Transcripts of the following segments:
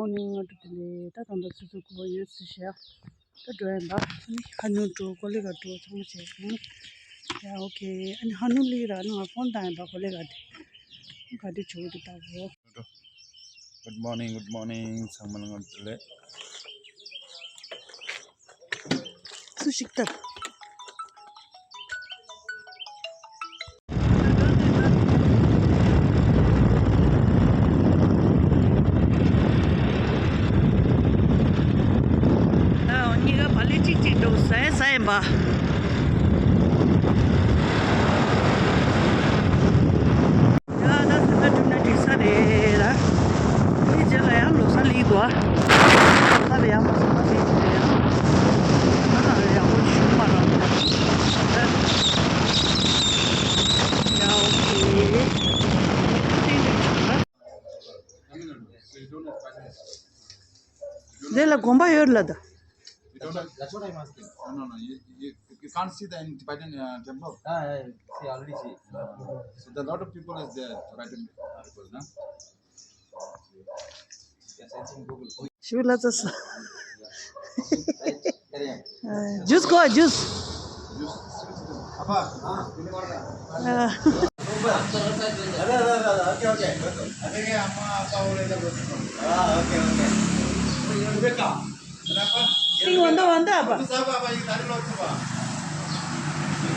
morning today ta tanda su ko yes sha ta join ba hanu to colleague to changche ya okay and hanu li ra no phone time ba colleague ga de chu ta bo good morning sammalang today su shikta sai ba ya da ta tuna di sa de la ni je la ya lo sa li do sa de ya ma sa li de ya na ya wo shu ma ra ya okay de la gomba yor la da. That's what I'm asking. No. You can't see the Tibetan temple. See, already see. So there are a lot of people is there, Tibetan people, no? Yes, I think Google. Shula tas. Juice go juice. Appa. Okay. Adege amma appa avule okay. Sing wanda apa? Sab appa ee dari lo chuba.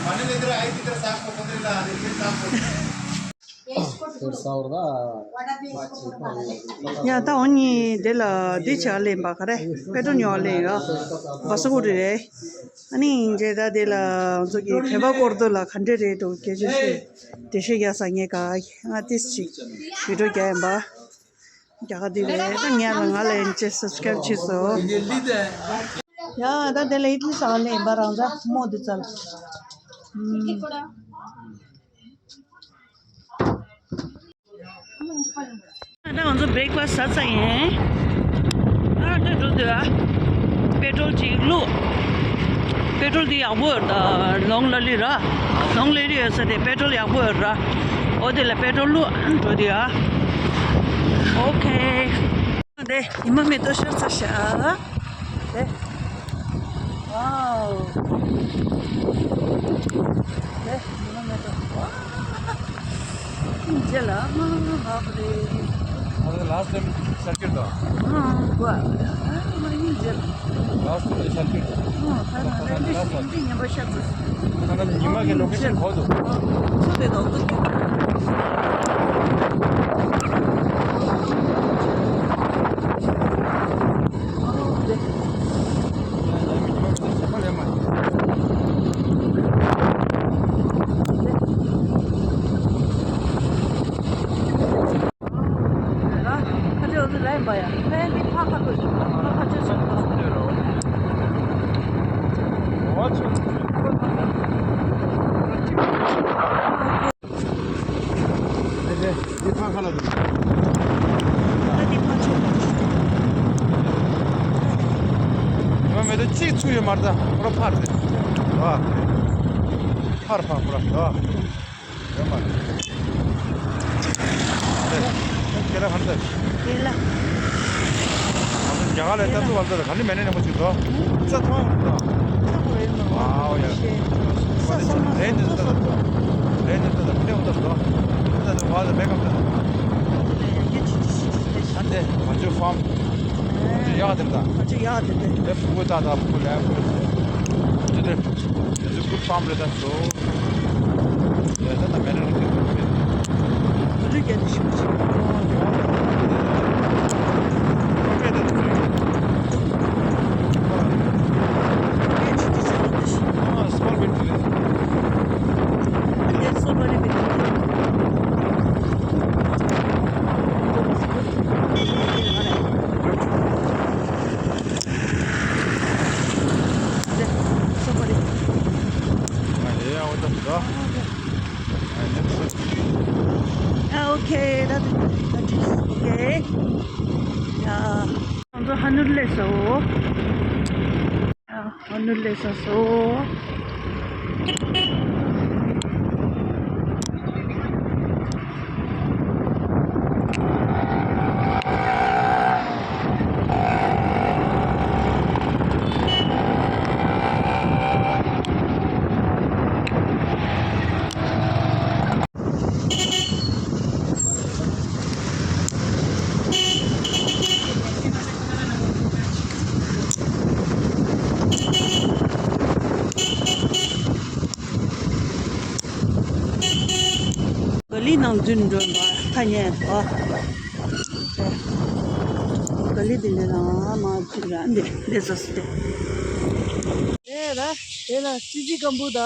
Mane idra idra saak kodrilla adike saak. Ya ta oni de la de cha le ba kare peto nyo le ga basu de ani je da de la so ki theba kor do la khande re to ke je de she ya sang ye ka atis chi video ga ba ja ga de le ta nya nga le che subscribe chi so ya da de le itli sa le ba ra da mo de chal那我们 breakfast 啥子耶？这就是petrol 记录 ，petrol 的要不的弄了里了，弄了里是的 petrol 要不的，我的了 petrol 路做的啊。OK， 对，你们没多少吃啥？对，哇哦，对，你们没多，哇，这了，好不的。Last time circuit though. Last circuit. 님에게 location 거도. 초대도 어떻게? 뭐야? 왜 파카도 파카죠? What? 이 파카라도. 어디 파죠? 이번에도 찌추요 말다. 그럼 파르데. 와. 파르. 와. 정말. 네. 계란 한 대. 계란. जगह लेता तो बोलता था खाली मैंने ना कुछ तो सब था वाओ यार रेंज देता था मुझे होता था वाला बैकअप था अंदे मजो फार्म याद रहता ये पूरा था पूरा मुझे गुड फार्म रहता तो रहता था मैंने मुझे क्या दिशा Okay, that is okay. Yeah, 먼저 하늘에서 上尊重吧，看见啊，这里的人啊嘛自然的，那是的。来了，自己干不的，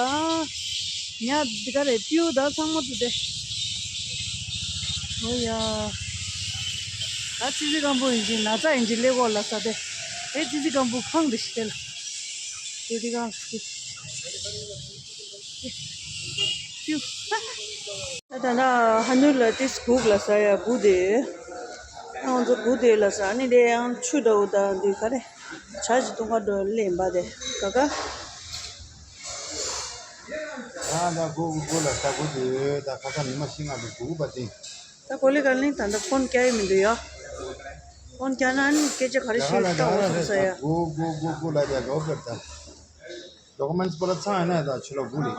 你看这个嘞，丢的什么都的。哎呀，那自己干不已经拿在已经来过了啥的，哎，自己干不扛的是的了，就这个。丢，那还有了这school了啥呀？不的，然这不的了啥？你得让去到的对个嘞，查起东西都连吧的，哥哥。那go了，他过去，他看看你们新啊，都go不定。他过来个人，他那phone开没得呀？phone开那你给这开始修到我啥呀？go来的go不的。documents परत सांग ना आता चलो बोली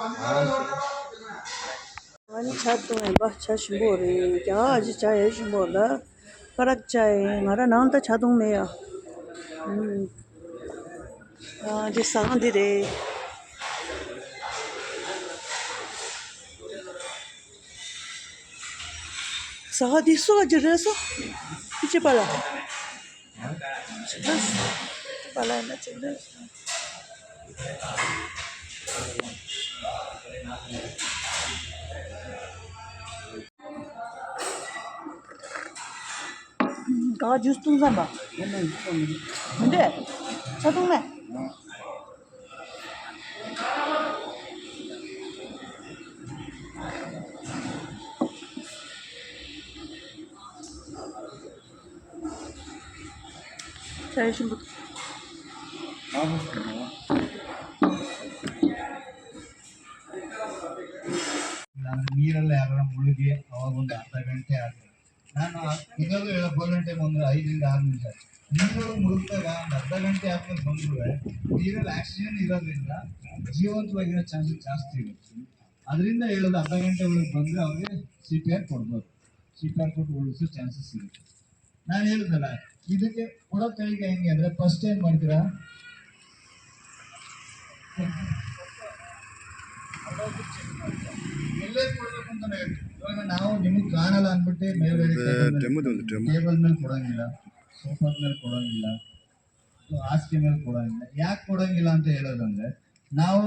आणि छातो है बा छाश बोरे क्या आज चाहे बोला फरक चाहे हमारा नाम तो छातों में या जे सांग दे Sahadi so aja so, picit pala. Pala na cendera. Kau jus tu sama? Ada? Satu mana? Saya sebut. ನೀರೆಲ್ಲ ಯಾರ ಮುಳುಗಿ ಅವಾಗ ಒಂದು ಅರ್ಧ ಗಂಟೆ ಆಗ್ತದೆ. ನಾನು ಇದರಲ್ಲೂ ಹೇಳೋದಂటే ಒಂದು 5 ರಿಂದ 6 ನಿಮಿಷ ನೀರು ಮುಳುಗಿದಾಗ ಒಂದು ಅರ್ಧ ಗಂಟೆ ಆದ್ಮೇಲೆ ಬಂದ್ರು ನೀರಲ್ಲಿ ಆಕ್ಸಿಜನ್ ಇರೋದ್ರಿಂದ ಜೀವಂತವಾಗಿರೋ ಚಾನ್ಸಸ್ ಜಾಸ್ತಿ ಇರುತ್ತೆ. ಅದರಿಂದ ಹೇಳೋದು ಅರ್ಧ ಗಂಟೆ ಒಳಗೆ ಬಂದರೆ ಅವ್ರಿಗೆ CPR ಕೊಡ್ಬೋದು. CPR ಕೊಟ್ಟು ಉಳಿಸೋ ಚಾನ್ಸಸ್ ಇರುತ್ತೆ. ನಾನು ಹೇಳಿದ್ನಲ್ಲ ಇದಕ್ಕೆ ಕೊಡೋ ತಳಿಗೆ ಹೆಂಗೆ ಅಂದರೆ ಫಸ್ಟ್ ಏನು ಮಾಡ್ತೀರಾ, ಎಲ್ಲೇ ಕೊಡ್ಬೇಕು ಅಂತ ಇವಾಗ ನಾವು ನಿಮಗೆ ಕಾಣಲ್ಲ ಅಂದ್ಬಿಟ್ಟು ಮೇಲ್ಗಡೆ ಟೇಬಲ್ ಮೇಲೆ ಕೊಡಂಗಿಲ್ಲ, ಸೋಫಾದ ಮೇಲೆ ಕೊಡಂಗಿಲ್ಲ, ಹಾಸಿಗೆ ಮೇಲೆ ಕೊಡಂಗಿಲ್ಲ. ಯಾಕೆ ಕೊಡಂಗಿಲ್ಲ ಅಂತ ಹೇಳೋದಂದ್ರೆ ನಾವು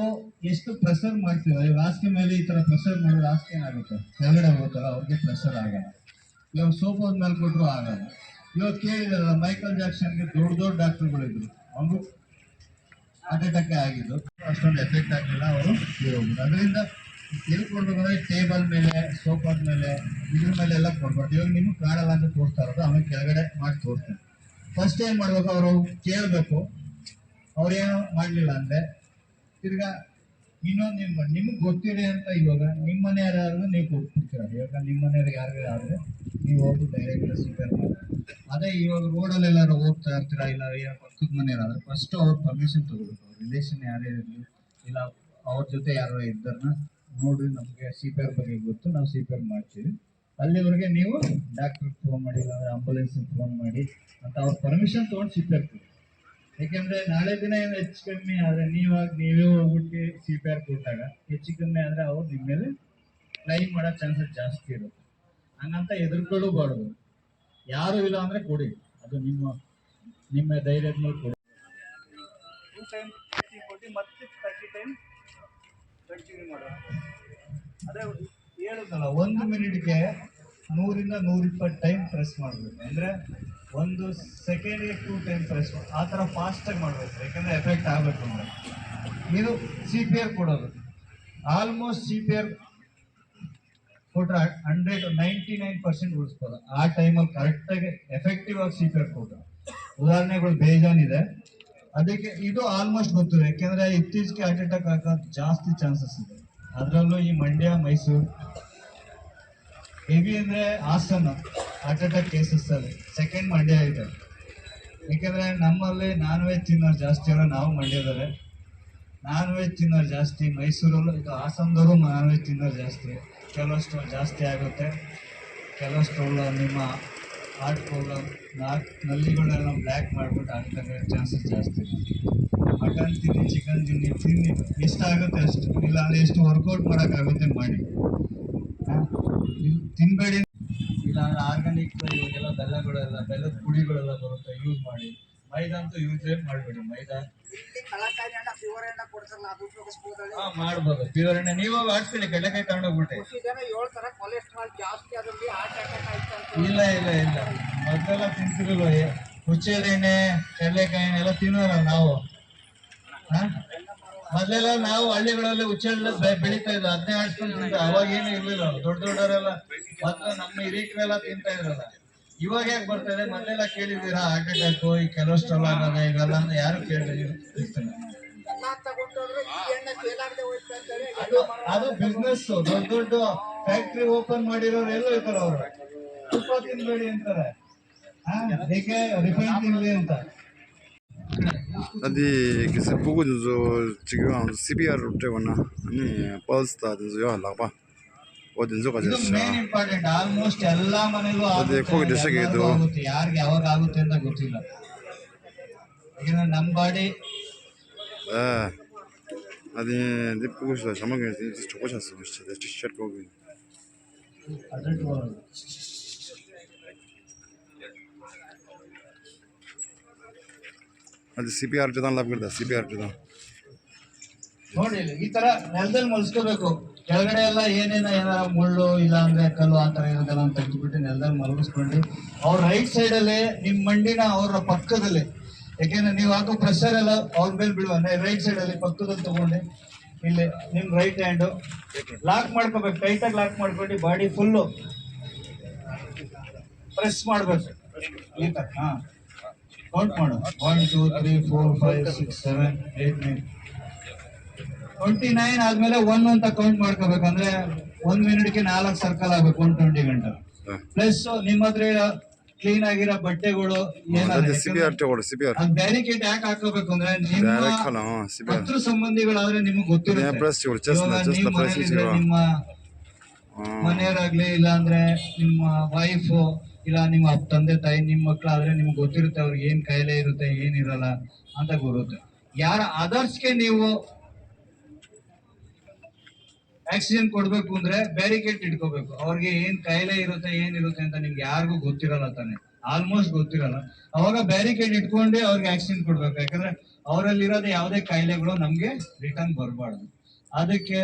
ಎಷ್ಟು ಪ್ರೆಷರ್ ಮಾಡ್ತೀವಿ. ಇವಾಗ ಹಾಸಿಗೆ ಮೇಲೆ ಈ ಥರ ಪ್ರೆಷರ್ ಮಾಡಿದ್ರೆ ಹಾಸಿಗೆ ಏನಾಗುತ್ತೆ, ಕೆಳಗಡೆ ಹೋಗ್ತಾರ, ಅವ್ರಿಗೆ ಪ್ರೆಷರ್ ಆಗಲ್ಲ. ಇವಾಗ ಸೋಫಾದ ಮೇಲೆ ಕೊಟ್ಟರು ಆಗಲ್ಲ. ಇವಾಗ ಕೇಳಿದಾರಲ್ಲ ಮೈಕಲ್ ಜಾಕ್ಸನ್ಗೆ ದೊಡ್ಡ ಡಾಕ್ಟರ್ಗಳಿದ್ರು, ಅವರು ಹಾರ್ಟ್ ಅಟ್ಯಾಕ್ ಆಗಿದ್ದು, ಅಷ್ಟೊಂದು ಎಫೆಕ್ಟ್ ಆಗಲಿಲ್ಲ, ಅವರು ಹೋಗ್ಬೋದು. ಅದರಿಂದ ಎಲ್ಲಿ ಕೊಡ್ಬೇಕಂದ್ರೆ ಟೇಬಲ್ ಮೇಲೆ, ಸೋಫಾದ ಮೇಲೆ, ಇದ್ರ ಮೇಲೆ ಎಲ್ಲ ಕೊಡ್ಬಾರ್ದು. ಇವಾಗ ನಿಮ್ಗೆ ಕಾಣಲ್ಲ ಅಂತ ತೋರಿಸ್ತಾ ಇರೋದು, ಆಮೇಲೆ ಕೆಳಗಡೆ ಮಾಡಿ ತೋರಿಸ್ತಾರೆ. ಫಸ್ಟ್ ಏನು ಮಾಡ್ಬೇಕು, ಅವರು ಕೇಳಬೇಕು. ಅವ್ರೇನು ಮಾಡಲಿಲ್ಲ ಅಂದರೆ ತಿರ್ಗಾ ಇನ್ನೊಂದು ನಿಮ್ಗೆ ಗೊತ್ತಿದೆ ಅಂತ ಇವಾಗ ನಿಮ್ಮ ಮನೆಯವರಾದ್ರೂ ನೀವು ಕೊಟ್ಬಿಡ್ತೀರ. ಇವಾಗ ನಿಮ್ಮ ಮನೆಯವ್ರಿಗೆ ಯಾರು ಆದರೆ ನೀವು ಹೋಗಿ ಡೈರೆಕ್ಟ್ CPR ಮಾಡಿ. ಅದೇ ಇವಾಗ ರೋಡಲ್ಲೆಲ್ಲಾರು ಹೋಗ್ತಾ ಇರ್ತೀರಾ, ಇಲ್ಲ ಪಕ್ಕದ ಮನೆಯವರಾದ್ರೆ ಫಸ್ಟ್ ಅವ್ರ ಪರ್ಮಿಷನ್ ತಗೋಬೇಕು. ಅವ್ರ ರಿಲೇಷನ್ ಯಾರೇ ಇರಲಿ, ಇಲ್ಲ ಅವ್ರ ಜೊತೆ ಯಾರೋ ಇದ್ದಾರನ್ನ ನೋಡ್ರಿ, ನಮಗೆ CPR ಬಗ್ಗೆ ಗೊತ್ತು, ನಾವು CPR ಮಾಡ್ತೀವಿ, ಅಲ್ಲಿವರೆಗೆ ನೀವು ಡಾಕ್ಟ್ರಿಗೆ ಫೋನ್ ಮಾಡಿ, ಇಲ್ಲ ಆಂಬುಲೆನ್ಸಿಗೆ ಫೋನ್ ಮಾಡಿ ಅಂತ ಅವ್ರ ಪರ್ಮಿಷನ್ ತೊಗೊಂಡು CPR ಕೊಡಿ. ಯಾಕೆಂದರೆ ನಾಳೆ ದಿನ ಏನು ಹೆಚ್ಚು ಕಮ್ಮಿ ಆದರೆ ನೀವೇ ಹೋಗ್ಬಿಟ್ಟು CPR ಕೊಟ್ಟಾಗ ಹೆಚ್ಚು ಕಮ್ಮಿ ಆದರೆ ಅವ್ರು ನಿಮ್ಮ ಮೇಲೆ ಕ್ಲೈಮ್ ಮಾಡೋ ಚಾನ್ಸಸ್ ಜಾಸ್ತಿ ಇರುತ್ತೆ. ಹಂಗಂತ ಎದುರ್ಕೊಳ್ಳಬಾರ್ದು. ಯಾರು ಇಲ್ಲ ಅಂದರೆ ಕೊಡಿ, ಅದು ನಿಮ್ಮ ಧೈರ್ಯದ ಮೇಲೆ ಕೊಡಿ. 2 ಟೈಮ್ ಕೊಟ್ಟು ಮತ್ತೆ 30 ಟೈಮ್ ಕಂಟಿನ್ಯೂ ಮಾಡೋದು. ಅದೇ ಹೇಳುದಲ್ಲ, 1 ಮಿನಿಟ್ಗೆ 100 ರಿಂದ 120 ಟೈಮ್ ಪ್ರೆಸ್ ಮಾಡಬೇಕು. ಅಂದರೆ 1 ಸೆಕೆಂಡ್ಗೆ 2 ಟೈಮ್ ಪ್ರೆಸ್, ಆ ಥರ ಫಾಸ್ಟಾಗಿ ಮಾಡಬೇಕು. ಯಾಕೆಂದರೆ ಎಫೆಕ್ಟ್ ಆಗಬೇಕು ಅಂದರೆ ಇದು CPR ಕೊಡೋದು. ಆಲ್ಮೋಸ್ಟ್ CPR ಕೊಟ್ಟರೆ 99% ಉಳಿಸ್ಬೋದು. ಆ ಟೈಮಲ್ಲಿ ಕರೆಕ್ಟಾಗಿ ಎಫೆಕ್ಟಿವ್ ಆಗಿ CPR ಕೊಟ್ಟರೆ ಉದಾಹರಣೆಗಳು ಬೇಜಾನಿದೆ. ಅದಕ್ಕೆ ಇದು ಆಲ್ಮೋಸ್ಟ್ ಗೊತ್ತಿದೆ. ಯಾಕೆಂದರೆ ಇತ್ತೀಚೆಗೆ ಹಾರ್ಟ್ ಅಟ್ಯಾಕ್ ಆಗೋದು ಜಾಸ್ತಿ ಚಾನ್ಸಸ್ ಇದೆ. ಅದರಲ್ಲೂ ಈ ಮಂಡ್ಯ, ಮೈಸೂರು ಹೆವಿ ಅಂದರೆ ಹಾಸನ ಹಾರ್ಟ್ ಅಟ್ಯಾಕ್ ಕೇಸಸ್ಸಲ್ಲಿ ಸೆಕೆಂಡ್ ಮಂಡ್ಯ ಇದೆ. ಏಕೆಂದರೆ ನಮ್ಮಲ್ಲಿ ನಾನ್ ವೆಜ್ ತಿನ್ನೋರು ಜಾಸ್ತಿ ಅಲ್ಲ, ನಾವು ಮಂಡ್ಯದಲ್ಲೇ ನಾನ್ ವೆಜ್ ತಿನ್ನೋರು ಜಾಸ್ತಿ. ಮೈಸೂರಲ್ಲೂ ಇದು ಹಾಸನದವರು ನಾನ್ ವೆಜ್ ತಿನ್ನೋರು ಜಾಸ್ತಿ. ಕೊಲೆಸ್ಟ್ರಾಲ್ ಜಾಸ್ತಿ ಆಗುತ್ತೆ. ಕೊಲೆಸ್ಟ್ರಾಲ್ ನಿಮ್ಮ ಹಾರ್ಟ್ ಪ್ರಾಬ್ಲಮ್, ನಲ್ಲಿಗಳನ್ನೆಲ್ಲ ಬ್ಲ್ಯಾಕ್ ಮಾಡಿಬಿಟ್ಟು ಹಾರ್ಟ್ ಅಟ್ಯಾಕ್ ಚಾನ್ಸಸ್ ಜಾಸ್ತಿ. ಮಟನ್ ತಿನ್ನಿ, ಚಿಕನ್ ತಿನ್ನಿ, ಎಷ್ಟಾಗುತ್ತೆ ಅಷ್ಟು, ಇಲ್ಲ ಅಂದರೆ ಎಷ್ಟು ವರ್ಕೌಟ್ ಮಾಡೋಕ್ಕಾಗುತ್ತೆ ಮಾಡಿ. ತಿನ್ಬೇಡಿ. ಇಲ್ಲಾಂದ್ರೆ ಆರ್ಗಾನಿಕ್ ಇವಾಗೆಲ್ಲ ಬೆಲ್ಲಗಳೆಲ್ಲ ಬೆಲ್ಲದ ಪುಡಿಗಳೆಲ್ಲ ಬರುತ್ತೆ, ಯೂಸ್ ಮಾಡಿ. ಮೈದಾ ಅಂತೂ ಯೂಸೇ ಮಾಡಬೇಡಿ. ಮೈದಾ ಮಾಡ್ಬೋದು. ಪ್ಯೂರ್ ಎಣ್ಣೆ ನೀವು ಹಾಕ್ತೀರಿ, ಕಡಲೆಕಾಯಿ ತಗೊಂಡೋಗ್ಬಿಟ್ಟೆ. ಇಲ್ಲ ಇಲ್ಲ ಇಲ್ಲ, ಮೊದಲೆಲ್ಲ ತಿಂತಿರಲ್ವ ಹುಚ್ಚೆದ ಎಣ್ಣೆ, ಕಡಲೆಕಾಯಿ ಎಣ್ಣೆ ಎಲ್ಲ ತಿನ್ನೋರ ನಾವು. ಮೊದಲೆಲ್ಲ ನಾವು ಹಳ್ಳಿಗಳಲ್ಲಿ ಹುಚ್ಚೆಲ್ಲ ಬೆಳೀತಾ ಇದ್ದ, ಅದನ್ನೇ ಆಡ್ಸ್ಕೊಂಡು ತಿಂತ. ಅವಾಗ ಏನು ಇರ್ಲಿಲ್ಲ, ದೊಡ್ಡ ದೊಡ್ಡವರೆಲ್ಲ ಮೊದಲು ನಮ್ಮ ಹಿರಿಕರೆಲ್ಲ ತಿಂತಾ ಇದ್ರಲ್ಲ. ಇವಾಗ ಯಾಕೆ ಬರ್ತಾ ಇದೆ? ಮೊದಲೆಲ್ಲ ಕೇಳಿದ್ದೀರಾ ಹಾರ್ಟ್ ಅಟ್ಯಾಕು, ಈ ಕೊಲೆಸ್ಟ್ರಾಲ್ ಆಗೋದು ಇವೆಲ್ಲ ಅಂತ ಯಾರು ಕೇಳಿಲ್ಲ. ಅದು ಬಿಸ್ನೆಸ್. ದೊಡ್ಡ ದೊಡ್ಡ ಫ್ಯಾಕ್ಟ್ರಿ ಓಪನ್ ಮಾಡಿರೋರು ಎಲ್ಲ ಇರ್ತಾರೆ. ಅವರು ತುಪ್ಪ ತಿನ್ಬೇಡಿ ಅಂತಾರೆ, ರಿಫೈನ್ ತಿನ್ಲಿ ಅಂತ. 어디 그래서 보고 저 지금 CBR 때거나 아니 버스다든지 요 하려고 봐. 어딘서 가자. ಇದು ಮೇನ್ ಇಂಪಾರ್ಟೆಂಟ್. ಆಲ್ಮೋಸ್ಟ್ ಎಲ್ಲಾ ಮನೆಗೂ ಅದೇ ಕೋವಿಡ್ ಎಷ್ಟಾಗಿದೆ? ಯಾರಿಗೆ ಯಾವಾಗ ಆಗುತ್ತೆ ಅಂತ ಗೊತ್ತಿಲ್ಲ. ಈಗ ನಮ್ಮ ಬಾಡಿ 어디 내 보고 있어. 자막에 저거 샀어. 진짜 내 티셔츠 보고. ಅದು CPR ಜೊತೆ ಲಾಭ ಇರ್ತದೆ. CPR ಜೊತೆ ನೋಡಿ, ಈ ತರ ನೆಲದಲ್ಲಿ ಮಲಗಿಸ್ಕೋಬೇಕು. ಕೆಳಗಡೆ ಎಲ್ಲ ಏನಾರ ಮುಳ್ಳು ಇಲ್ಲ ಅಂದ್ರೆ ಕಲ್ಲು ಆ ತರ ಇರೋದೆಲ್ಲ ಅಂತ ತೆಗೆದುಬಿಟ್ಟು ನೆಲದಲ್ಲಿ ಮಲಗಿಸ್ಕೊಂಡು ಅವ್ರ ರೈಟ್ ಸೈಡ್ ಅಲ್ಲಿ ನಿಮ್ ಮಂಡಿನ ಅವ್ರ ಪಕ್ಕದಲ್ಲಿ, ಯಾಕೆಂದ್ರೆ ನೀವು ಹಾಕೋ ಪ್ರೆಷರ್ ಎಲ್ಲ ಅವ್ರ ಮೇಲೆ ಬಿಡುವ ರೈಟ್ ಸೈಡ್ ಅಲ್ಲಿ ಪಕ್ಕದಲ್ಲಿ ತಗೊಂಡು ಇಲ್ಲಿ ನಿಮ್ ರೈಟ್ ಹ್ಯಾಂಡ್ ಲಾಕ್ ಮಾಡ್ಕೋಬೇಕು. ಟೈಟಾಗಿ ಲಾಕ್ ಮಾಡ್ಕೊಂಡು ಬಾಡಿ ಫುಲ್ಲು ಪ್ರೆಸ್ ಮಾಡ್ಬೇಕು. ಈ ತರ ಕೌಂಟ್ ಮಾಡು. 1 2 3 4 5 6 7 8 9 29 ಆದ್ಮೇಲೆ 1 ಅಂತ ಕೌಂಟ್ ಮಾಡ್ಕೋಬೇಕಂದ್ರೆ 1 ಮಿನಿಟ್ಗೆ 4 ಸರ್ಕಲ್ ಆಗ್ಬೇಕು. 120 ಗಂಟೆ ಪ್ಲಸ್ ನಿಮ್ಮ ಹತ್ರ ಕ್ಲೀನ್ ಆಗಿರೋ ಬಟ್ಟೆಗಳು ಬ್ಯಾರಿಕೇಡ್ ಯಾಕೆ ಹಾಕೋಬೇಕು ಅಂದ್ರೆ ನಿಮ್ಮ ಹತ್ರ ಸಂಬಂಧಿಗಳಾದ್ರೆ ನಿಮ್ಗೆ ಗೊತ್ತಿರುತ್ತೆ. ನಿಮ್ಮ ಮನೆಯವರಾಗ್ಲಿ, ಇಲ್ಲ ಅಂದ್ರೆ ನಿಮ್ಮ ವೈಫು, ಇಲ್ಲ ನಿಮ್ಮ ತಂದೆ ತಾಯಿ, ನಿಮ್ಮ ಮಕ್ಕಳಾದ್ರೆ ನಿಮ್ಗೆ ಗೊತ್ತಿರುತ್ತೆ ಅವ್ರಿಗೆ ಏನ್ ಕಾಯಿಲೆ ಇರುತ್ತೆ ಏನಿರಲ್ಲ ಅಂತ ಗೊತ್ತಿರುತ್ತೆ. ಯಾರ ಅದರ್ಸ್ಗೆ ನೀವು ಆಕ್ಸಿಜನ್ ಕೊಡ್ಬೇಕು ಅಂದ್ರೆ ಬ್ಯಾರಿಕೇಡ್ ಇಟ್ಕೋಬೇಕು. ಅವ್ರಿಗೆ ಏನ್ ಕಾಯಿಲೆ ಇರುತ್ತೆ ಏನಿರುತ್ತೆ ಅಂತ ನಿಮ್ಗೆ ಯಾರಿಗೂ ಗೊತ್ತಿರಲ್ಲ ತಾನೆ, ಆಲ್ಮೋಸ್ಟ್ ಗೊತ್ತಿರಲ್ಲ. ಅವಾಗ ಬ್ಯಾರಿಕೇಡ್ ಇಟ್ಕೊಂಡೆ ಅವ್ರಿಗೆ ಆಕ್ಸಿಜನ್ ಕೊಡ್ಬೇಕು. ಯಾಕಂದ್ರೆ ಅವರಲ್ಲಿರೋದು ಯಾವುದೇ ಕಾಯಿಲೆಗಳು ನಮ್ಗೆ ರಿಟರ್ನ್ ಬರಬಾರ್ದು. ಅದಕ್ಕೆ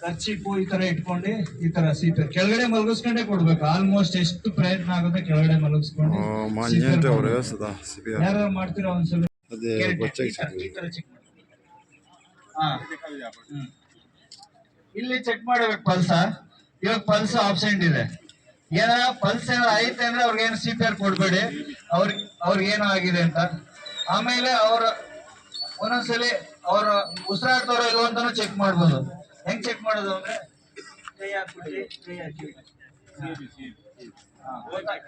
ಖರ್ಚಿಪ್ಪು ಈ ತರ ಇಟ್ಕೊಂಡು ಈ ತರ ಸೀಟ್ ಕೆಳಗಡೆ ಮಲಗಿಸ್ಕೊಂಡೇ ಕೊಡ್ಬೇಕು. ಆಲ್ಮೋಸ್ಟ್ ಎಷ್ಟು ಪ್ರಯತ್ನ ಆಗುತ್ತೆ ಕೆಳಗಡೆ ಮಲಗಿಸ್ಕೊಂಡು. ಯಾರು ಮಾಡ್ತೀರಾ ಒಂದ್ಸಲ ಈ ತರ ಚೆಕ್ ಮಾಡಿ. ಇಲ್ಲಿ ಚೆಕ್ ಮಾಡಬೇಕು ಪಲ್ಸ. ಇವಾಗ ಪಲ್ಸ್ ಆಬ್ಸೆಂಟ್ ಇದೆ. ಏನಾರ ಪಲ್ಸ್ ಏನಾರ ಐತೆ ಅಂದ್ರೆ ಅವ್ರಿಗೇನು CPR ಕೊಡ್ಬೇಡಿ, ಅವ್ರಿಗೇನೋ ಆಗಿದೆ ಅಂತ. ಆಮೇಲೆ ಅವ್ರ ಒಂದೊಂದ್ಸಲಿ ಅವ್ರ ಉಸಿರಾಡ್ತಾರೋ ಇಲ್ವೋ ಅಂತಾನು ಚೆಕ್ ಮಾಡ್ಬೋದು. ಹೆಂಗ್ ಚೆಕ್ ಮಾಡೋದು ಅಂದ್ರೆ ಕೈ ಹಾಕ್ಬಿಟ್ಟು ಕೈ ಹಾಕಿ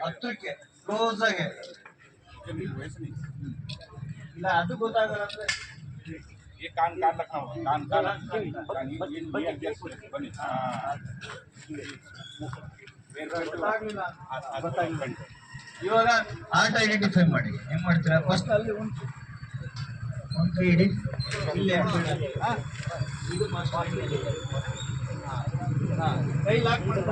ಹತ್ರಕ್ಕೆ ಕ್ಲೋಸ್ ಆಗಿ. ಇಲ್ಲ ಅದು ಗೊತ್ತಾಗಲ್ಲ ಅಂದ್ರೆ ಇವಾಗ ಆರ್ಟ್ ಐಡೆಂಟಿಫೈ ಮಾಡಿ. ಹೆಂಗ್ ಮಾಡ್ತೀರಾ? ಫಸ್ಟ್ ಅಲ್ಲಿ ಒಂದು ಕೈ ಇಡಿ, ಇಲ್ಲಿ ಇದು ಕೈ ಲಾಕ್ ಮಾಡಿ.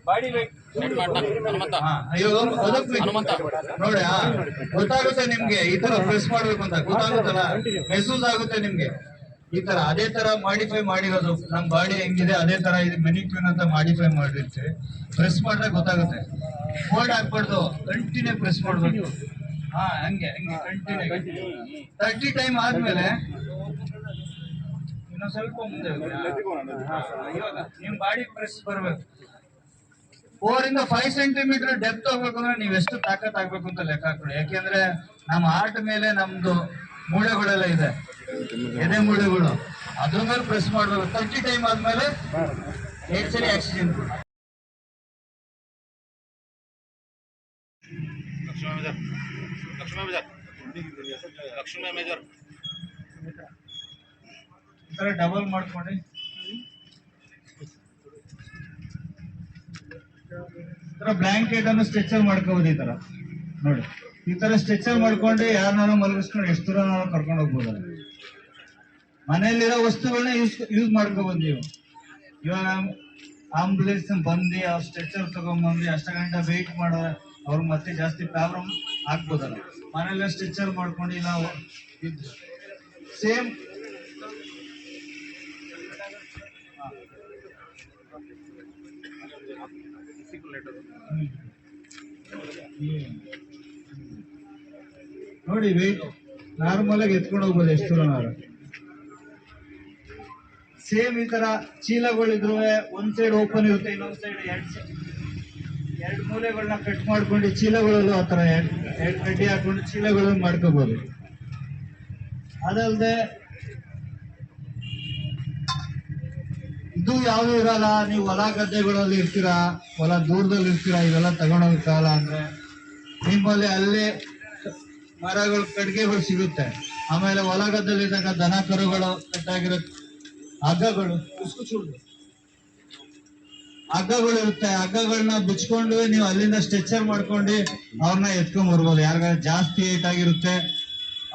ಬಾಡಿ ನೋಡಿ ಗೊತ್ತಾಗುತ್ತೆ ನಿಮ್ಗೆ. ಈ ತರ ಪ್ರೆಸ್ ಮಾಡ್ಬೇಕು ಅಂತ ಗೊತ್ತಾಗುತ್ತಲ್ಲ, ಮೆಸೂಸ್ ಆಗುತ್ತೆ ನಿಮ್ಗೆ. ಈ ತರ ಅದೇ ತರ ಮಾಡಿಫೈ ಮಾಡಿರೋದು ನಮ್ ಬಾಡಿ ಹೆಂಗಿದೆ ಅದೇ ತರ ಇದು ಮೆನಿಕ್ಯೂನ್ ಅಂತ ಮಾಡಿಫೈ ಮಾಡಿರ್ತೀವಿ. ಪ್ರೆಸ್ ಮಾಡಿದಾಗ ಗೊತ್ತಾಗುತ್ತೆ. ಫೋಲ್ಡ್ ಹಾಕ್ಬಾರ್ದು, ಕಂಟಿನ್ಯೂ ಪ್ರೆಸ್ ಮಾಡ್ಬೇಕು. ಹಂಗೆ ಕಂಟಿನ್ಯೂ 30 ಟೈಮ್ ಆದ್ಮೇಲೆ ಇನ್ನೊಂದ್ ಸ್ವಲ್ಪ ಮುಂದೆ ಇವಾಗ ನಿಮ್ ಬಾಡಿ ಪ್ರೆಸ್ ಬರ್ಬೇಕು. 4 ಇಂದ 5 ಸೆಂಟಿಮೀಟರ್ ಡೆಪ್ತ್ ಹೋಗ್ಬೇಕು ಅಂದ್ರೆ ನೀವ್ ಎಷ್ಟು ತಾಕತ್ ಆಗ್ಬೇಕು ಅಂತ ಲೆಕ್ಕ ಹಾಕೊಳ್ಳಿ. ಯಾಕೆಂದ್ರೆ ನಮ್ಮ ಹಾರ್ಟ್ ಮೇಲೆ ನಮ್ದು ಮೂಳೆಗಳೆಲ್ಲ ಇದೆ, ಎದೆ ಮೂಳೆಗಳು, ಅದ್ರ ಮೇಲೆ ಪ್ರೆಸ್ ಮಾಡ್ಬೇಕು. 30 ಟೈಮ್ ಆದ್ಮೇಲೆ 8 ಸರಿ ಆಕ್ಸಿಜನ್. ಡಬಲ್ ಮಾಡ್ಕೊಂಡು ಬ್ಲಾಂಕೆಟ್ ಅನ್ನು ಸ್ಟ್ರೆಚರ್ ಮಾಡ್ಕೋಬಹುದು. ಈ ತರ ನೋಡಿ. ಈ ತರ ಸ್ಟ್ರೆಚರ್ ಮಾಡ್ಕೊಂಡು ಯಾರನ್ನಾರು ಮಲಗಿಸ್ಕೊಂಡು ಎಷ್ಟು ದೂರ ನಾವು ಕರ್ಕೊಂಡು ಹೋಗ್ಬೋದು. ಮನೆಯಲ್ಲಿರೋ ವಸ್ತುಗಳನ್ನ ಯೂಸ್ ಮಾಡ್ಕೋಬಹುದು ನೀವು. ಇವಾಗ ಆಂಬುಲೆನ್ಸ್ ಬಂದು ಅವ್ರ ಸ್ಟ್ರೆಚರ್ ತಗೊಂಡ್ಬಂದು ಅಷ್ಟ ಗಂಟೆ ವೆಯ್ಟ್ ಮಾಡೋ ಅವ್ರು ಮತ್ತೆ ಜಾಸ್ತಿ ಪ್ರಾಬ್ಲಮ್ ಆಗ್ಬೋದಲ್ಲ. ಮನೆಯಲ್ಲೇ ಸ್ಟ್ರೆಚರ್ ಮಾಡ್ಕೊಂಡು ಇಲ್ಲ ಸೇಮ್ ನೋಡಿ ವೆಯ್ಟ್ ನಾರ್ಮಲ್ ಆಗಿ ಎತ್ಕೊಂಡು ಹೋಗ್ಬೋದು ಎಷ್ಟು ದೂರ. ಸೇಮ್ ಈ ತರ ಚೀಲಗಳಿದ್ರು ಒಂದ್ ಸೈಡ್ ಓಪನ್ ಇರುತ್ತೆ, ಇನ್ನೊಂದ್ ಸೈಡ್ ಎರಡು ಮೂಲೆಗಳನ್ನ ಕಟ್ ಮಾಡ್ಕೊಂಡು ಚೀಲಗಳಲ್ಲೂ ಆ ತರ ಎರಡು ಕಡ್ಡಿ ಹಾಕೊಂಡು ಚೀಲಗಳನ್ನು ಮಾಡ್ಕೋಬಹುದು. ಅದಲ್ಲದೆ ಇದು ಯಾವ್ದು ಇರಲ್ಲ, ನೀವು ಹೊಲ ಗದ್ದೆಗಳಲ್ಲಿ ಇರ್ತೀರಾ, ಹೊಲ ದೂರದಲ್ಲಿ ಇರ್ತೀರಾ, ಇವೆಲ್ಲ ತಗೊಂಡೋಗಕ್ಕಾಗಲ್ಲ ಅಂದ್ರೆ ನಿಮ್ಮಲ್ಲಿ ಅಲ್ಲೇ ಮರಗಳು ಕಡ್ಗೆಗಳು ಸಿಗುತ್ತೆ. ಆಮೇಲೆ ಹೊಲ ಗದ್ದೆಲಿದ್ದಾಗ ದನ ಕರುಗಳು ಕಟ್ಟಾಗಿರೋ ಹಗ್ಗಗಳು ಇರುತ್ತೆ. ಹಗ್ಗಗಳನ್ನ ಬಿಚ್ಕೊಂಡು ನೀವು ಅಲ್ಲಿಂದ ಸ್ಟ್ರೆಚರ್ ಮಾಡ್ಕೊಂಡು ಅವ್ರನ್ನ ಎತ್ಕೊಂಡ್ ಬರ್ಬೋದು. ಯಾರಿಗಾರ ಜಾಸ್ತಿ ಏಟ್ ಆಗಿರುತ್ತೆ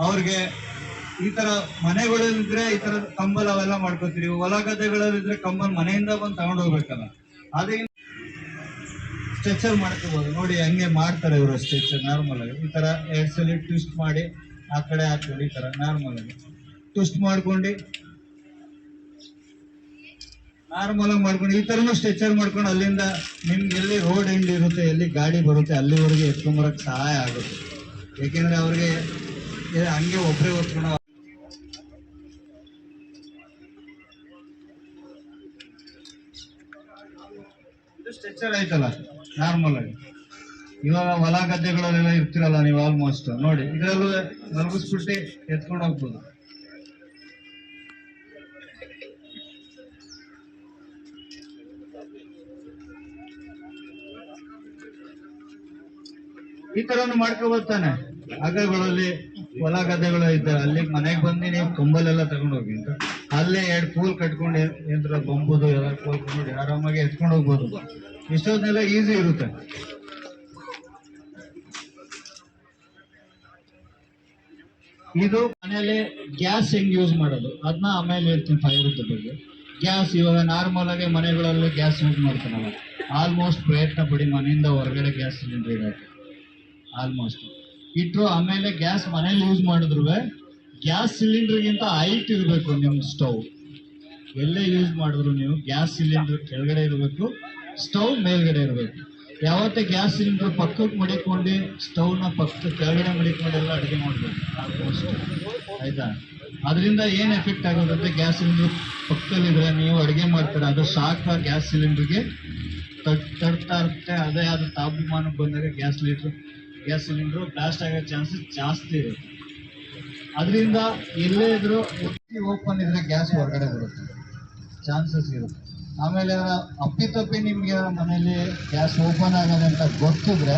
ಅವ್ರಿಗೆ ಈ ತರ ಮನೆಗಳಿದ್ರೆ ಈ ತರ ಕಂಬಲ್ ಅವೆಲ್ಲ ಮಾಡ್ಕೋತೀರಿ. ಹೊಲ ಗದ್ದೆಗಳಲ್ಲಿದ್ರೆ ಕಂಬಲ್ ಮನೆಯಿಂದ ಬಂದು ತಗೊಂಡ್ ಹೋಗ್ಬೇಕಲ್ಲ, ಅದೇ ಸ್ಟ್ರೆಚರ್ ಮಾಡ್ಕೋಬಹುದು. ನೋಡಿ ಹಂಗೆ ಮಾಡ್ತಾರೆ ಇವರು ಸ್ಟ್ರೆಚರ್ ನಾರ್ಮಲ್ ಆಗಿ. ಈ ತರ 2 ಸಲ ಟ್ವಿಸ್ಟ್ ಮಾಡಿ ಆ ಕಡೆ ಹಾಕೊಂಡು ಈ ತರ ನಾರ್ಮಲ್ ಆಗಿ ಟ್ವಿಸ್ಟ್ ಮಾಡ್ಕೊಂಡು ಈ ತರನು ಸ್ಟ್ರೆಚರ್ ಮಾಡ್ಕೊಂಡು ಅಲ್ಲಿಂದ ನಿಮ್ಗೆ ಎಲ್ಲಿ ರೋಡ್ ಎಂಡ್ ಇರುತ್ತೆ, ಎಲ್ಲಿ ಗಾಡಿ ಬರುತ್ತೆ ಅಲ್ಲಿವರೆಗೆ ಎತ್ಕೊಂಬರಕ್ ಸಹಾಯ ಆಗುತ್ತೆ. ಯಾಕೆಂದ್ರೆ ಅವ್ರಿಗೆ ಹಂಗೆ ಒಬ್ಬರೇ ಹೊತ್ಕೊಂಡು ಇದು ಸ್ಟ್ರೆಚರ್ ಆಯ್ತಲ್ಲ ನಾರ್ಮಲ್ ಆಗಿ. ಇವಾಗ ಹೊಲ ಗದ್ದೆಗಳಲ್ಲೆಲ್ಲ ಇರ್ತಿರಲ್ಲ ನೀವು, ಆಲ್ಮೋಸ್ಟ್ ನೋಡಿ ಇದ್ರಲ್ಲೂ ಮಲಗಿಸ್ಬಿಟ್ಟು ಎತ್ಕೊಂಡು ಹೋಗ್ಬೋದು. ಈ ತರನು ಮಾಡ್ಕೊಬರ್ತಾನೆ. ಹಗ್ಗಗಳಲ್ಲಿ ಹೊಲ ಗದ್ದೆಗಳು ಇದ್ದಾರೆ, ಅಲ್ಲಿ ಮನೆಗೆ ಬಂದು ನೀವು ಕಂಬಲೆಲ್ಲ ತಗೊಂಡು ಹೋಗಿ ಅಂತ ಅಲ್ಲೇ 2 ಪೂಲ್ ಕಟ್ಕೊಂಡು ಏನಾರ ಬೊಂಬುದು ಎಲ್ಲ ಕೋಲ್ಕೊಂಡು ಆರಾಮಾಗಿ ಎತ್ಕೊಂಡು ಹೋಗ್ಬೋದು. ಇಷ್ಟೊಂದೆಲ್ಲ ಈಸಿ ಇರುತ್ತೆ. ಇದು ಮನೆಯಲ್ಲಿ ಗ್ಯಾಸ್ ಹೆಂಗ್ ಯೂಸ್ ಮಾಡೋದು ಅದನ್ನ ಆಮೇಲೆ ಹೇಳ್ತೀನಿ ಫೈರ್ ಬಗ್ಗೆ. ಗ್ಯಾಸ್ ಇವಾಗ ನಾರ್ಮಲ್ ಆಗಿ ಮನೆಗಳಲ್ಲಿ ಗ್ಯಾಸ್ ಯೂಸ್ ಮಾಡ್ತಾರಲ್ಲ, ಆಲ್ಮೋಸ್ಟ್ ಪ್ರಯತ್ನ ಪಡಿ ಮನೆಯಿಂದ ಹೊರಗಡೆ ಗ್ಯಾಸ್ ಸಿಲಿಂಡರ್ ಇಡಕ್ಕೆ ಆಲ್ಮೋಸ್ಟ್ ಇಟ್ರು. ಆಮೇಲೆ ಗ್ಯಾಸ್ ಮನೇಲಿ ಯೂಸ್ ಮಾಡಿದ್ರು ಗ್ಯಾಸ್ ಸಿಲಿಂಡರ್ಗಿಂತ ಹೈಟ್ ಇರಬೇಕು ನಿಮ್ ಸ್ಟವ್. ಎಲ್ಲೇ ಯೂಸ್ ಮಾಡಿದ್ರು ನೀವು ಗ್ಯಾಸ್ ಸಿಲಿಂಡರ್ ಕೆಳಗಡೆ ಇರಬೇಕು, ಸ್ಟವ್ ಮೇಲ್ಗಡೆ ಇರಬೇಕು. ಯಾವತ್ತೇ ಗ್ಯಾಸ್ ಸಿಲಿಂಡರ್ ಪಕ್ಕಕ್ಕೆ ಮಡಿಕೊಂಡು ಸ್ಟವ್ನ ಪಕ್ಕ ಕೆಳಗಡೆ ಮಡಿಕೊಂಡು ಎಲ್ಲ ಅಡುಗೆ ಮಾಡಬೇಕು ಆಲ್ಮೋಸ್ಟ್, ಆಯ್ತಾ. ಅದರಿಂದ ಏನು ಎಫೆಕ್ಟ್ ಆಗೋದಂದ್ರೆ ಗ್ಯಾಸ್ ಸಿಲಿಂಡರ್ ಪಕ್ಕದಲ್ಲಿದ್ರೆ ನೀವು ಅಡುಗೆ ಮಾಡ್ತಾರೆ, ಅದು ಶಾಕ್ ಗ್ಯಾಸ್ ಸಿಲಿಂಡರ್ಗೆ ತಡ್ತಾ ಇರುತ್ತೆ. ಅದೇ ಅದು ತಾಪಮಾನಕ್ಕೆ ಬಂದಾಗ ಗ್ಯಾಸ್ ಸಿಲಿಂಡರ್ ಬ್ಲಾಸ್ಟ್ ಆಗೋ ಚಾನ್ಸಸ್ ಜಾಸ್ತಿ ಇರುತ್ತೆ. ಅದರಿಂದ ಎಲ್ಲೇ ಇದ್ರು ಓಪನ್ ಇದ್ರೆ ಗ್ಯಾಸ್ ಹೊರಗಡೆ ಬರುತ್ತೆ ಚಾನ್ಸಸ್ ಇರುತ್ತೆ. ಆಮೇಲೆ ಅಪ್ಪಿತಪ್ಪಿ ನಿಮ್ಗೆ ಮನೇಲಿ ಗ್ಯಾಸ್ ಓಪನ್ ಆಗೋದು ಅಂತ ಗೊತ್ತಿದ್ರೆ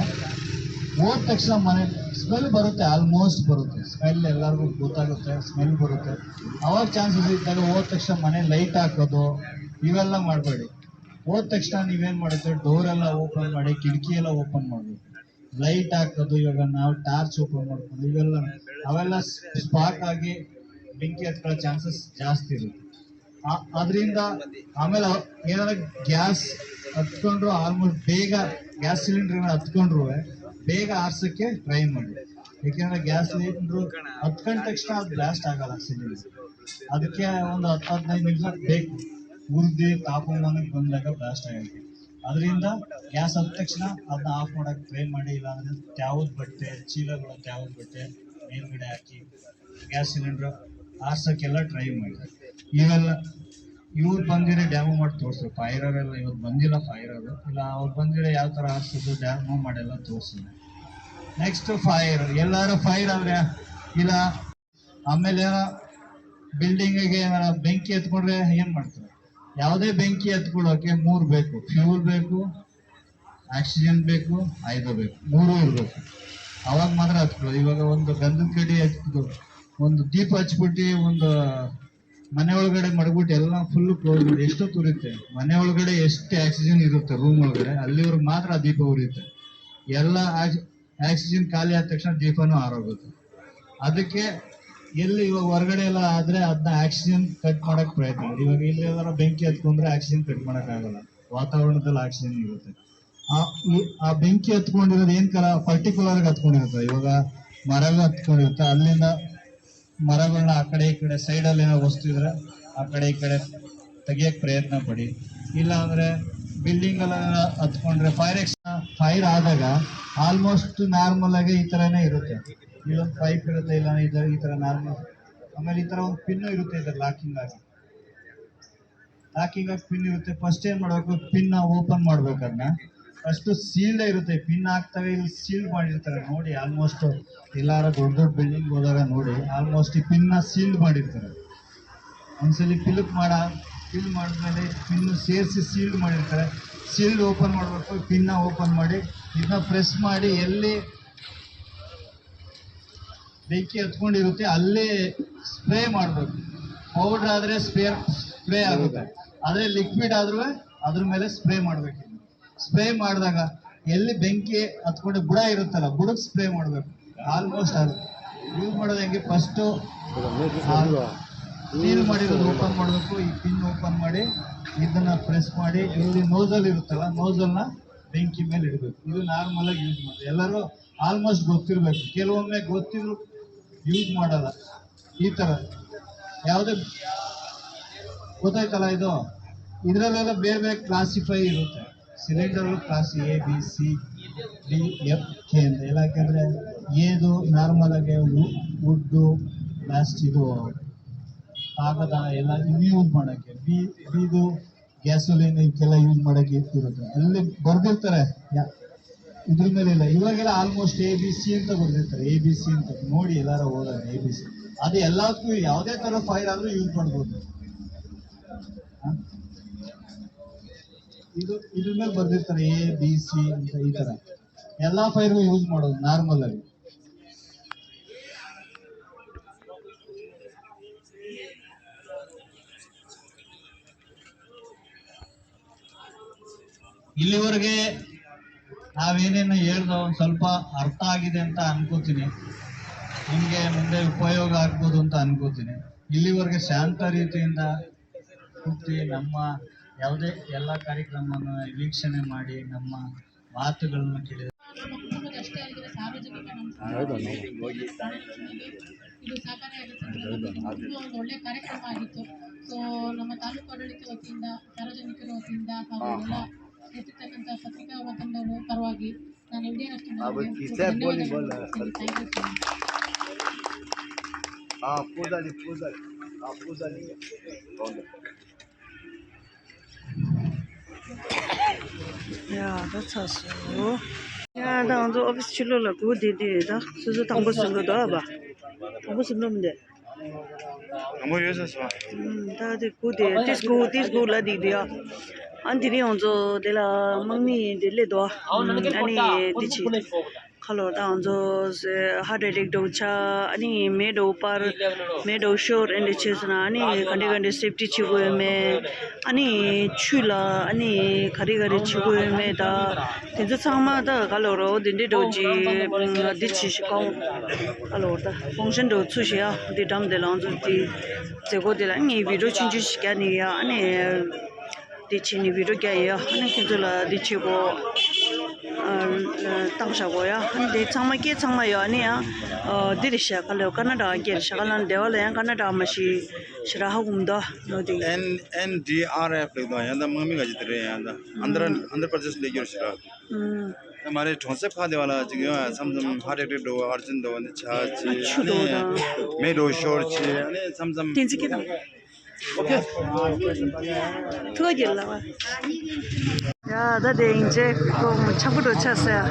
ಹೋದ ತಕ್ಷಣ ಮನೆ ಸ್ಮೆಲ್ ಬರುತ್ತೆ, ಆಲ್ಮೋಸ್ಟ್ ಬರುತ್ತೆ ಸ್ಮೆಲ್, ಎಲ್ಲರಿಗೂ ಗೊತ್ತಾಗುತ್ತೆ ಸ್ಮೆಲ್ ಬರುತ್ತೆ. ಅವಾಗ ಚಾನ್ಸಸ್ ಇದ್ದಾಗ ಹೋದ ತಕ್ಷಣ ಮನೆ ಲೈಟ್ ಹಾಕೋದು ಇವೆಲ್ಲ ಮಾಡಬೇಡಿ. ಹೋದ ತಕ್ಷಣ ನೀವೇನು ಮಾಡುತ್ತೆ, ಡೋರ್ ಎಲ್ಲ ಓಪನ್ ಮಾಡಿ ಕಿಟಕಿ ಎಲ್ಲ ಓಪನ್ ಮಾಡಬೇಕು, ಲೈಟ್ ಹಾಕೋದು. ಇವಾಗ ನಾವು ಟಾರ್ಚ್ ಓಪನ್ ಮಾಡ್ಕೊಂಡು ಇವೆಲ್ಲ ಅವೆಲ್ಲ ಸ್ಪಾರ್ಕ್ ಆಗಿ ಬೆಂಕಿ ಹತ್ಕೊಳ್ಳೋ ಚಾನ್ಸಸ್ ಜಾಸ್ತಿ ಇರುತ್ತೆ. ಅದರಿಂದ ಆಮೇಲೆ ಏನಾದ್ರು ಗ್ಯಾಸ್ ಹತ್ಕೊಂಡ್ರು ಆಲ್ಮೋಸ್ಟ್ ಬೇಗ ಗ್ಯಾಸ್ ಸಿಲಿಂಡರ್ ಹತ್ಕೊಂಡ್ರು ಬೇಗ ಆರ್ಸಕ್ಕೆ ಟ್ರೈ ಮಾಡಿ. ಯಾಕೆಂದ್ರೆ ಗ್ಯಾಸ್ ಸಿಲಿಂಡ್ರು ಹತ್ಕೊಂಡ ತಕ್ಷಣ ಅದು ಬ್ಲಾಸ್ಟ್ ಆಗಲ್ಲ ಸಿಲಿಂಡರ್, ಅದಕ್ಕೆ ಒಂದು 10-15 ನಿಮಿಷ ಬೇಕು ಉರ್ದಿ ತಾಪಮಾನಕ್ಕೆ ಬಂದಾಗ ಬ್ಲಾಸ್ಟ್ ಆಗುತ್ತೆ. ಅದರಿಂದ ಗ್ಯಾಸ್ ಹತ್ತ ತಕ್ಷಣ ಅದನ್ನ ಆಫ್ ಮಾಡಕ್ಕೆ ಟ್ರೈ ಮಾಡಿ. ಇಲ್ಲಾಂದ್ರೆ ತ್ಯಾವದ ಬಟ್ಟೆ ಚೀಲಗಳು ತ್ಯಾವದ ಬಟ್ಟೆ ಮೇಲ್ಗಡೆ ಹಾಕಿ ಗ್ಯಾಸ್ ಸಿಲಿಂಡರ್ ಆರ್ಸಕ್ಕೆಲ್ಲ ಟ್ರೈ ಮಾಡಿ. ಇವೆಲ್ಲ ಇವ್ರು ಬಂದಿರೋ ಡ್ಯಾಮೋ ಮಾಡಿ ತೋರಿಸು, ಫೈರರೆಲ್ಲ ಇವ್ರು ಬಂದಿಲ್ಲ ಫೈರರು ಇಲ್ಲ, ಅವ್ರು ಬಂದಿರೋ ಯಾವ ಥರ ಆರಿಸೋದು ಡ್ಯಾಮೋ ಮಾಡೆಲ್ಲ ತೋರಿಸಿದೆ. ನೆಕ್ಸ್ಟ್ ಫೈರ್, ಎಲ್ಲಾರು ಫೈರ್ ಆದರೆ ಇಲ್ಲ. ಆಮೇಲೆ ಬಿಲ್ಡಿಂಗಿಗೆ ಏನಾರ ಬೆಂಕಿ ಎತ್ಕೊಂಡ್ರೆ ಏನು ಮಾಡ್ತಾರೆ, ಯಾವುದೇ ಬೆಂಕಿ ಎತ್ಕೊಳ್ಳೋಕೆ 3 ಬೇಕು, ಫ್ಯೂಲ್ ಬೇಕು, ಆಕ್ಸಿಜನ್ ಬೇಕು, ಆಯುಧ ಬೇಕು, 3 ಇರಬೇಕು. ಅವಾಗ ಮಾತ್ರ ಹತ್ಕೊಳ್ಳೋದು. ಇವಾಗ ಒಂದು ಗಂಧದ ಕಡ್ಡಿ ಹಚ್ಬಿಟ್ಟು ಒಂದು ದೀಪ ಹಚ್ಬಿಟ್ಟು ಒಂದು ಮನೆ ಒಳಗಡೆ ಮಡಗ್ಬಿಟ್ಟು ಎಲ್ಲ ಫುಲ್ ಕ್ಲೋಸ್ ಮಾಡಿ ಎಷ್ಟೊತ್ತು ಉರಿಯುತ್ತೆ. ಮನೆ ಒಳಗಡೆ ಎಷ್ಟು ಆಕ್ಸಿಜನ್ ಇರುತ್ತೆ ರೂಮ್ ಒಳಗಡೆ ಅಲ್ಲಿವರೆಗೆ ಮಾತ್ರ ಆ ದೀಪ ಉರಿಯುತ್ತೆ. ಎಲ್ಲ ಆಕ್ಸಿಜನ್ ಖಾಲಿ ಆದ ತಕ್ಷಣ ದೀಪನೂ ಆರೋಗುತ್ತೆ. ಅದಕ್ಕೆ ಎಲ್ಲಿ ಇವಾಗ ಹೊರಗಡೆ ಎಲ್ಲ ಆದ್ರೆ ಅದನ್ನ ಆಕ್ಸಿಜನ್ ಕಟ್ ಮಾಡಕ್ ಪ್ರಯತ್ನ ಮಾಡಿ. ಇವಾಗ ಇಲ್ಲಿ ಎಲ್ಲಾರ ಬೆಂಕಿ ಹತ್ಕೊಂಡ್ರೆ ಆಕ್ಸಿಜನ್ ಕಟ್ ಮಾಡಕ್ ಆಗಲ್ಲ, ವಾತಾವರಣದಲ್ಲಿ ಆಕ್ಸಿಜನ್ ಇರುತ್ತೆ. ಆ ಬೆಂಕಿ ಹತ್ಕೊಂಡಿರೋದು ಏನ್ ಪರ್ಟಿಕ್ಯುಲರ್ ಆಗಿ ಹತ್ಕೊಂಡಿರುತ್ತೆ. ಇವಾಗ ಮರಗಳು ಹತ್ಕೊಂಡಿರುತ್ತೆ, ಅಲ್ಲಿಂದ ಮರಗಳನ್ನ ಆ ಕಡೆ ಈ ಕಡೆ ಸೈಡ್ ಅಲ್ಲಿ ಏನೋ ವಸ್ತು ಇದ್ರೆ ಆ ಕಡೆ ಈ ಕಡೆ ತೆಗಿಯಕ್ ಪ್ರಯತ್ನ ಪಡಿ. ಇಲ್ಲ ಅಂದ್ರೆ ಬಿಲ್ಡಿಂಗ್ ಎಲ್ಲ ಹತ್ಕೊಂಡ್ರೆ ಫೈರ್ ಆದಾಗ ಆಲ್ಮೋಸ್ಟ್ ನಾರ್ಮಲ್ ಆಗಿ ಈ ತರನೇ ಇರುತ್ತೆ. ಇಲ್ಲೊಂದು ಪೈಪ್ ಇರುತ್ತೆ, ಇಲ್ಲ ಈ ತರ ನಾರ್ಮಲ್. ಆಮೇಲೆ ಈ ತರ ಒಂದು ಪಿನ್ ಇರುತ್ತೆ, ಇದ್ರ ಲಾಕಿಂಗ್ ಆಗಿ ಪಿನ್ ಇರುತ್ತೆ. ಫಸ್ಟ್ ಏನ್ ಮಾಡ್ಬೇಕು, ಪಿನ್ ಓಪನ್ ಮಾಡ್ಬೇಕು. ಅದನ್ನ ಫಸ್ಟ್ ಸೀಲ್ಡ್ ಇರುತ್ತೆ, ಪಿನ್ ಹಾಕ್ತಾರೆ, ಇಲ್ಲಿ ಸೀಲ್ಡ್ ಮಾಡಿರ್ತಾರೆ ನೋಡಿ. ಆಲ್ಮೋಸ್ಟ್ ಎಲ್ಲಾರ ದೊಡ್ಡ ದೊಡ್ಡ ಬಿಲ್ಡಿಂಗ್ ಹೋದಾಗ ನೋಡಿ, ಆಲ್ಮೋಸ್ಟ್ ಈ ಪಿನ್ ಸೀಲ್ಡ್ ಮಾಡಿರ್ತಾರೆ. ಒಂದ್ಸಲಿ ಫಿಲ್ ಮಾಡಿದ್ಮೇಲೆ ಪಿನ್ ಸೇರಿಸಿ ಸೀಲ್ಡ್ ಮಾಡಿರ್ತಾರೆ. ಸೀಲ್ಡ್ ಓಪನ್ ಮಾಡಬೇಕು, ಪಿನ್ನ ಓಪನ್ ಮಾಡಿ ಇದನ್ನ ಪ್ರೆಸ್ ಮಾಡಿ ಎಲ್ಲಿ ಬೆಂಕಿ ಹತ್ಕೊಂಡಿರುತ್ತೆ ಅಲ್ಲೇ ಸ್ಪ್ರೇ ಮಾಡಬೇಕು. ಪೌಡರ್ ಆದ್ರೆ ಸ್ಪ್ರೇ ಆಗುತ್ತೆ, ಆದ್ರೆ ಲಿಕ್ವಿಡ್ ಆದ್ರೂ ಅದ್ರ ಮೇಲೆ ಸ್ಪ್ರೇ ಮಾಡ್ಬೇಕು. ಸ್ಪ್ರೇ ಮಾಡಿದಾಗ ಎಲ್ಲಿ ಬೆಂಕಿ ಹತ್ಕೊಂಡು ಬುಡ ಇರುತ್ತಲ್ಲ, ಬುಡಕ್ಕೆ ಸ್ಪ್ರೇ ಮಾಡಬೇಕು. ಆಲ್ಮೋಸ್ಟ್ ಅದು ಯೂಸ್ ಮಾಡೋದು ಹೆಂಗೆ, ಫಸ್ಟ್ ಸೀಲ್ ಮಾಡಿರೋದು ಓಪನ್ ಮಾಡಬೇಕು. ಈ ಪಿನ್ ಓಪನ್ ಮಾಡಿ ಇದನ್ನ ಪ್ರೆಸ್ ಮಾಡಿ ಇಲ್ಲಿ ನೋಸಲ್ ಇರುತ್ತಲ್ಲ, ನೋಸಲ್ನ ಬೆಂಕಿ ಮೇಲೆ ಇಡಬೇಕು. ಇದು ನಾರ್ಮಲ್ ಆಗಿ ಯೂಸ್ ಮಾಡೋದು, ಎಲ್ಲರೂ ಆಲ್ಮೋಸ್ಟ್ ಗೊತ್ತಿರ್ಬೇಕು. ಕೆಲವೊಮ್ಮೆ ಗೊತ್ತಿದ್ರು ಯೂಸ್ ಮಾಡಲ್ಲ. ಈ ತರ ಯಾವುದೇ ಗೊತ್ತಾಯ್ತಲ್ಲ, ಇದು ಇದರಲ್ಲೆಲ್ಲ ಬೇರೆ ಬೇರೆ ಕ್ಲಾಸಿಫೈ ಇರುತ್ತೆ. Cylinder class A B C D F K ಅಂತ ಎಲ್ಲ. ಯಾಕೆಂದ್ರೆ ಏದು ನಾರ್ಮಲ್ ಆಗಿ ವುಡ್ಡು, ಪ್ಲಾಸ್ಟಿಕ್, ಕಾಗದ ಎಲ್ಲ ಯೂಸ್ ಮಾಡಕ್ಕೆ, ಬಿದು ಗ್ಯಾಸೋಲಿನ್ ಇವಕ್ಕೆಲ್ಲ ಯೂಸ್ ಮಾಡಕ್ಕೆ ಇರುತ್ತೆ. ಅಲ್ಲಿ ಬರ್ದಿರ್ತಾರೆ ಇದ್ರ ಮೇಲೆ ಇಲ್ಲ. ಇವಾಗೆಲ್ಲ ಆಲ್ಮೋಸ್ಟ್ ABC ಅಂತ ಬರ್ದಿರ್ತಾರೆ, ABC ಅಂತ ನೋಡಿ ಎಲ್ಲಾರ ಹೋದಾಗ ABC. ಅದು ಎಲ್ಲದಕ್ಕೂ ಯಾವುದೇ ತರ ಫೈರ್ ಆದ್ರೂ ಯೂಸ್ ಮಾಡ್ಬೋದು. ಇದ್ರ ಮೇಲೆ ಬರ್ದಿರ್ತಾರೆ ABC ಅಂತ. ಈ ತರ ಎಲ್ಲಾ ಫೈರ್ಗೂ ಯೂಸ್ ಮಾಡೋದು ನಾರ್ಮಲ್ ಆಗಿ. ಇಲ್ಲಿವರೆಗೆ ನಾವೇನೇನು ಹೇಳ್ದೋ ಒಂದು ಸ್ವಲ್ಪ ಅರ್ಥ ಆಗಿದೆ ಅಂತ ಅನ್ಕೋತೀನಿ. ನಿಮಗೆ ಮುಂದೆ ಉಪಯೋಗ ಆಗ್ಬೋದು ಅಂತ ಅನ್ಕೋತೀನಿ. ಇಲ್ಲಿವರೆಗೆ ಶಾಂತ ರೀತಿಯಿಂದ ಕೂತಿ ನಮ್ಮ ಯಾವುದೇ ಎಲ್ಲ ಕಾರ್ಯಕ್ರಮವನ್ನು ವೀಕ್ಷಣೆ ಮಾಡಿ ನಮ್ಮ ಮಾತುಗಳನ್ನು ಕೇಳಿದ ಇದು ಸಹಕಾರಿ ಆಗುತ್ತೆ. ಒಂದು ಒಳ್ಳೆಯ ಕಾರ್ಯಕ್ರಮ ಆಗಿತ್ತು. ಸೊ ನಮ್ಮ ತಾಲೂಕು ಆಡಳಿತ ವತಿಯಿಂದ, ಸಾರ್ವಜನಿಕರ ವತಿಯಿಂದ ಹಾಗೂ ಎಲ್ಲ ಎತ್ತಿರ್ತಕ್ಕಂಥ ಪತ್ರಿಕಾ ಮಾಧ್ಯಮದವರ ಪರವಾಗಿ ನಾನು Indian 야, 나 찼어. 야, 나 먼저 오피스 출로라 그거 되다. 수수 당고 쓴 거도 봐. 당고 쓴 놈인데. 너무 여자서 다들 그거 디스코 라디디야. 안디리 먼저 내가 먹니 될래도 아니 디치. Kalau dah anjo hard docha ani medo par medo shore and chesna ani kande safety chigo me ani chula ani khari chigo me da tinju sama da kalau ro dinde doji dichi shikau kalau da function do chushi ya di dam de lanzo di jego de la ni video chinju shikani ya ani dichi ni video kya ya ani kinjula dichi go 당사고야 근데 정말 아니야 들이셔 갈려 카나다 게 샤갈란 데월에 카나다 마시 시라하고도 어디 NDRF 도 यांदा mummy का जितरे यांदा अंदर प्रदेश ले गिर सिरा हमारे ठोसे फादे वाला जियो समझम heart attack दो अर्जुन दो ने छाची मेडो शोर ची ने समझम tinsikida 오케이 투어질라 야, 나 이제 그 참고로 쳤어요.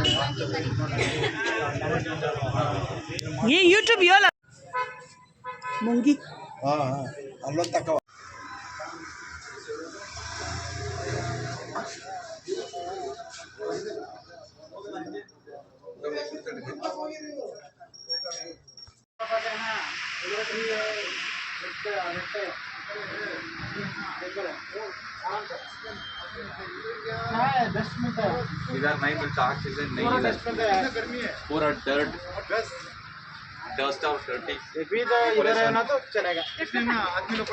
이 유튜브 열라. 몽기. 알로 닦아. इधर नहीं मिलता ऑक्सीजन नहीं इधर पूरा डस्ट और डर्टी इधर है ना तो चलेगा आदमी लोग